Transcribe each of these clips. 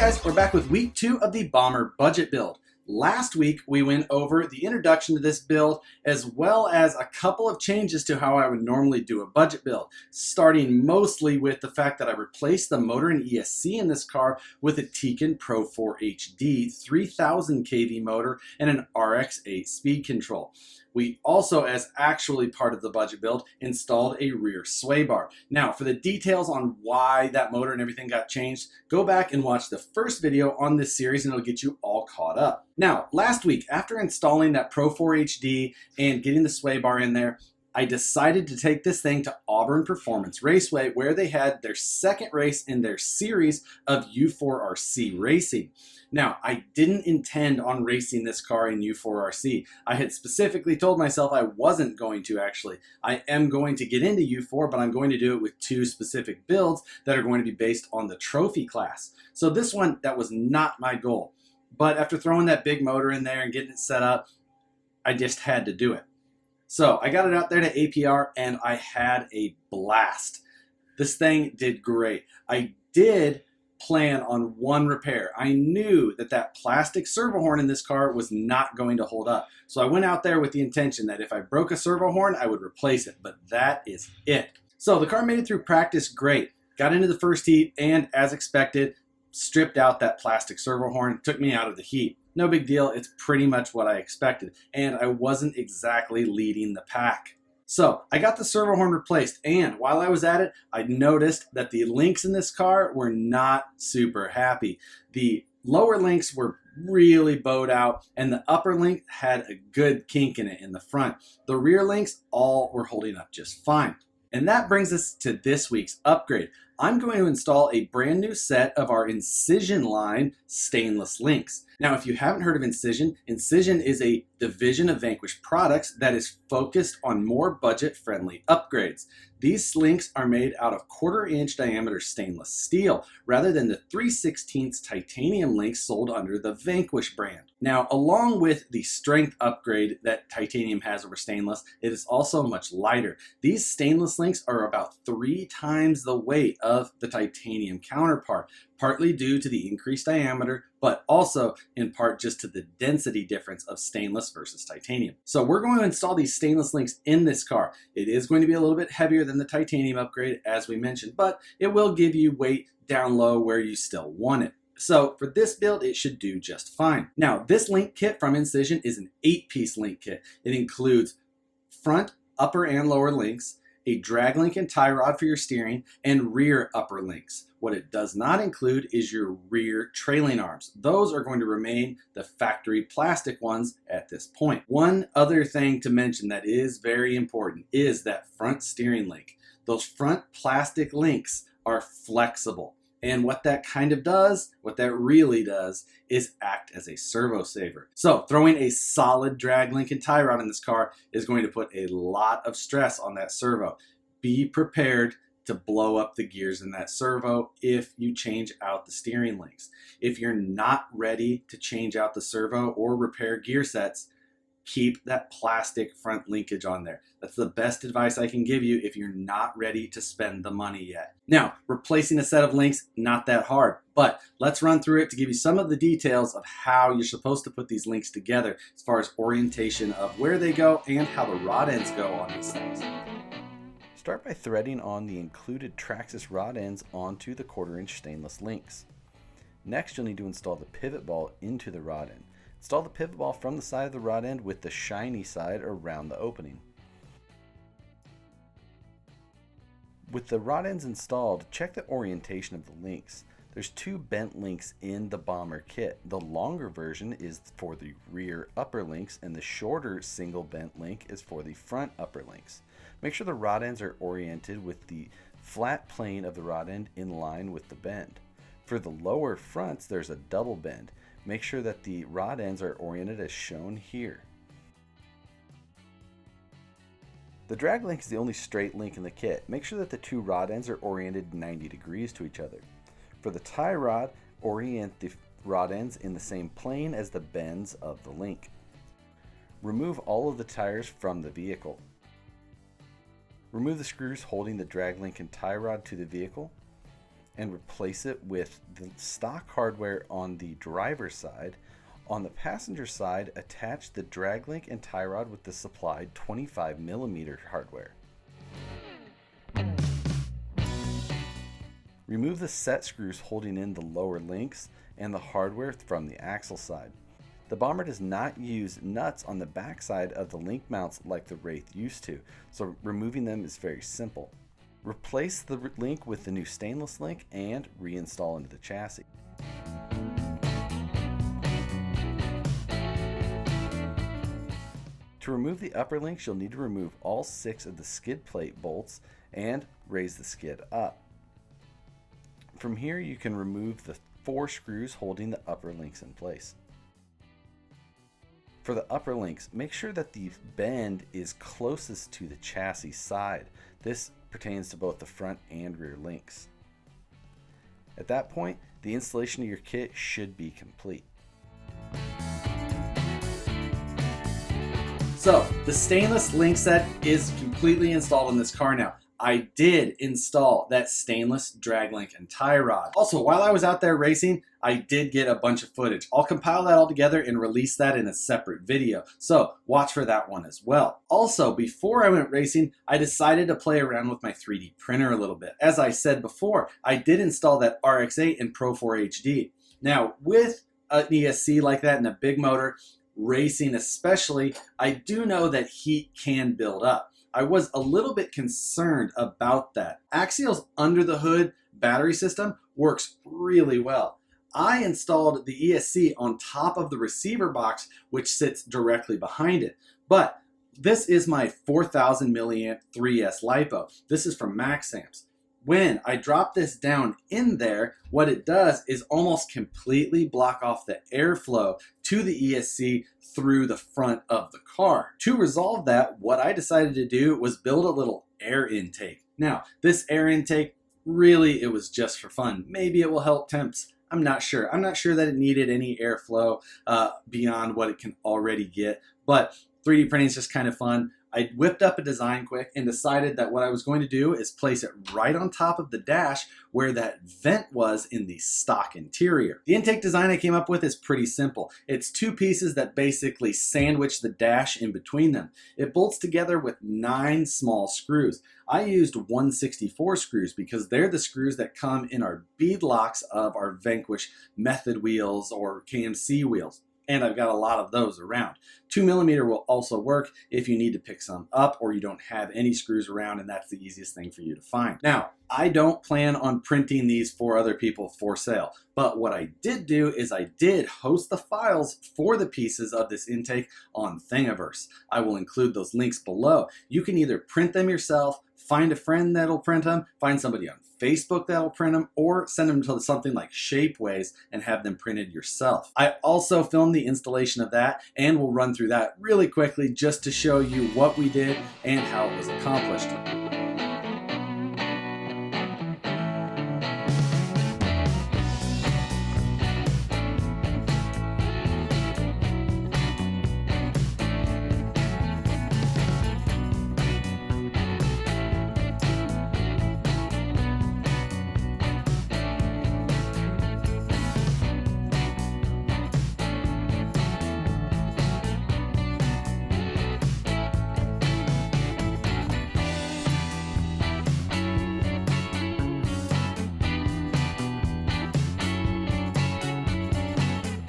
guys, we're back with week 2 of the Bomber budget build. Last week we went over the introduction to this build as well as a couple of changes to how I would normally do a budget build, starting mostly with the fact that I replaced the motor and ESC in this car with a Tekin Pro 4 HD 3000 kV motor and an RX8 speed control. We also, as actually part of the budget build, installed a rear sway bar. Now, for the details on why that motor and everything got changed, go back and watch the first video on this series and it'll get you all caught up. Now, last week, after installing that Pro 4 HD and getting the sway bar in there, I decided to take this thing to Auburn Performance Raceway, where they had their second race in their series of U4RC racing. Now, I didn't intend on racing this car in U4RC. I had specifically told myself I wasn't going to actually. I am going to get into U4, but I'm going to do it with 2 specific builds that are going to be based on the trophy class. So this one, that was not my goal. But after throwing that big motor in there and getting it set up, I just had to do it. So I got it out there to APR and I had a blast. This thing did great. I did plan on one repair. I knew that that plastic servo horn in this car was not going to hold up. So I went out there with the intention that if I broke a servo horn, I would replace it, but that is it. So the car made it through practice great. Got into the first heat and, as expected, stripped out that plastic servo horn, took me out of the heat. No big deal, it's pretty much what I expected, and I wasn't exactly leading the pack. So I got the servo horn replaced, and while I was at it, I noticed that the links in this car were not super happy. The lower links were really bowed out, and the upper link had a good kink in it in the front. The rear links all were holding up just fine. And that brings us to this week's upgrade. I'm going to install a brand new set of our Incision line stainless links. Now, if you haven't heard of Incision, Incision is a division of Vanquish products that is focused on more budget-friendly upgrades. These links are made out of 1/4-inch diameter stainless steel, rather than the 3/16 titanium links sold under the Vanquish brand. Now, along with the strength upgrade that titanium has over stainless, it is also much lighter. These stainless links are about 3 times the weight of the titanium counterpart, partly due to the increased diameter, but also in part just to the density difference of stainless versus titanium. So we're going to install these stainless links in this car. It is going to be a little bit heavier than the titanium upgrade, as we mentioned, but it will give you weight down low where you still want it. So for this build, it should do just fine. Now, this link kit from Incision is an 8-piece link kit. It includes front, upper, and lower links, a drag link and tie rod for your steering, and rear upper links. What it does not include is your rear trailing arms. Those are going to remain the factory plastic ones at this point. One other thing to mention that is very important is that front steering link. Those front plastic links are flexible. And what that kind of does, what that really does, is act as a servo saver. So throwing a solid drag link and tie rod in this car is going to put a lot of stress on that servo. Be prepared to blow up the gears in that servo if you change out the steering links. If you're not ready to change out the servo or repair gear sets, keep that plastic front linkage on there. That's the best advice I can give you if you're not ready to spend the money yet. Now, replacing a set of links, not that hard, but let's run through it to give you some of the details of how you're supposed to put these links together as far as orientation of where they go and how the rod ends go on these things. Start by threading on the included Traxxas rod ends onto the 1/4-inch stainless links. Next, you'll need to install the pivot ball into the rod end. Install the pivot ball from the side of the rod end with the shiny side around the opening. With the rod ends installed, check the orientation of the links. There's 2 bent links in the Bomber kit. The longer version is for the rear upper links, and the shorter single bent link is for the front upper links. Make sure the rod ends are oriented with the flat plane of the rod end in line with the bend. For the lower fronts, there's a double bend. Make sure that the rod ends are oriented as shown here. The drag link is the only straight link in the kit. Make sure that the 2 rod ends are oriented 90 degrees to each other. For the tie rod, orient the rod ends in the same plane as the bends of the link. Remove all of the tires from the vehicle. Remove the screws holding the drag link and tie rod to the vehicle. and replace it with the stock hardware on the driver's side. On the passenger side, attach the drag link and tie rod with the supplied 25mm hardware. Remove the set screws holding in the lower links and the hardware from the axle side. The Bomber does not use nuts on the back side of the link mounts like the Wraith used to, so removing them is very simple. Replace the link with the new stainless link and reinstall into the chassis. To remove the upper links, you'll need to remove all 6 of the skid plate bolts and raise the skid up. From here, you can remove the 4 screws holding the upper links in place. For the upper links, make sure that the bend is closest to the chassis side. This pertains to both the front and rear links. At that point, the installation of your kit should be complete. So the stainless link set is completely installed in this car now. I did install that stainless drag link and tie rod. Also, while I was out there racing, I did get a bunch of footage. I'll compile that all together and release that in a separate video, so watch for that one as well. Also, before I went racing, I decided to play around with my 3D printer a little bit. As I said before, I did install that RX-8 in Pro 4 HD. Now, with an ESC like that and a big motor, racing especially, I do know that heat can build up. I was a little bit concerned about that. Axial's under the hood battery system works really well. I installed the ESC on top of the receiver box, which sits directly behind it. But this is my 4000 milliamp 3S LiPo. This is from MaxAmps. When I drop this down in there, what it does is almost completely block off the airflow to the ESC through the front of the car. To resolve that, what I decided to do was build a little air intake. Now, this air intake, really, it was just for fun. Maybe it will help temps. I'm not sure. I'm not sure that it needed any airflow beyond what it can already get, but 3D printing is just kind of fun. I whipped up a design quick and decided that what I was going to do is place it right on top of the dash where that vent was in the stock interior. The intake design I came up with is pretty simple. It's 2 pieces that basically sandwich the dash in between them. It bolts together with 9 small screws. I used 164 screws because they're the screws that come in our bead locks of our Vanquish method wheels or KMC wheels. And I've got a lot of those around. 2mm will also work if you need to pick some up or you don't have any screws around, and that's the easiest thing for you to find. Now, I don't plan on printing these for other people for sale, but what I did do is I did host the files for the pieces of this intake on Thingiverse. I will include those links below. You can either print them yourself, find a friend that'll print them, find somebody on Facebook that'll print them, or send them to something like Shapeways and have them printed yourself. I also filmed the installation of that, and we'll run through that really quickly just to show you what we did and how it was accomplished.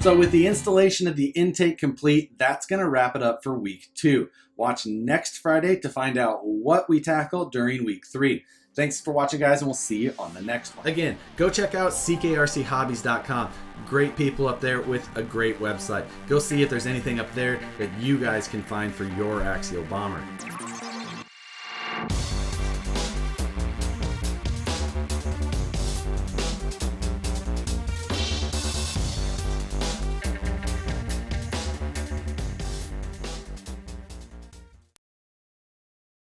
So with the installation of the intake complete, that's going to wrap it up for week 2. Watch next Friday to find out what we tackle during week 3. Thanks for watching, guys, and we'll see you on the next one. Again, go check out ckrchobbies.com. Great people up there with a great website. Go see if there's anything up there that you guys can find for your Axial bomber.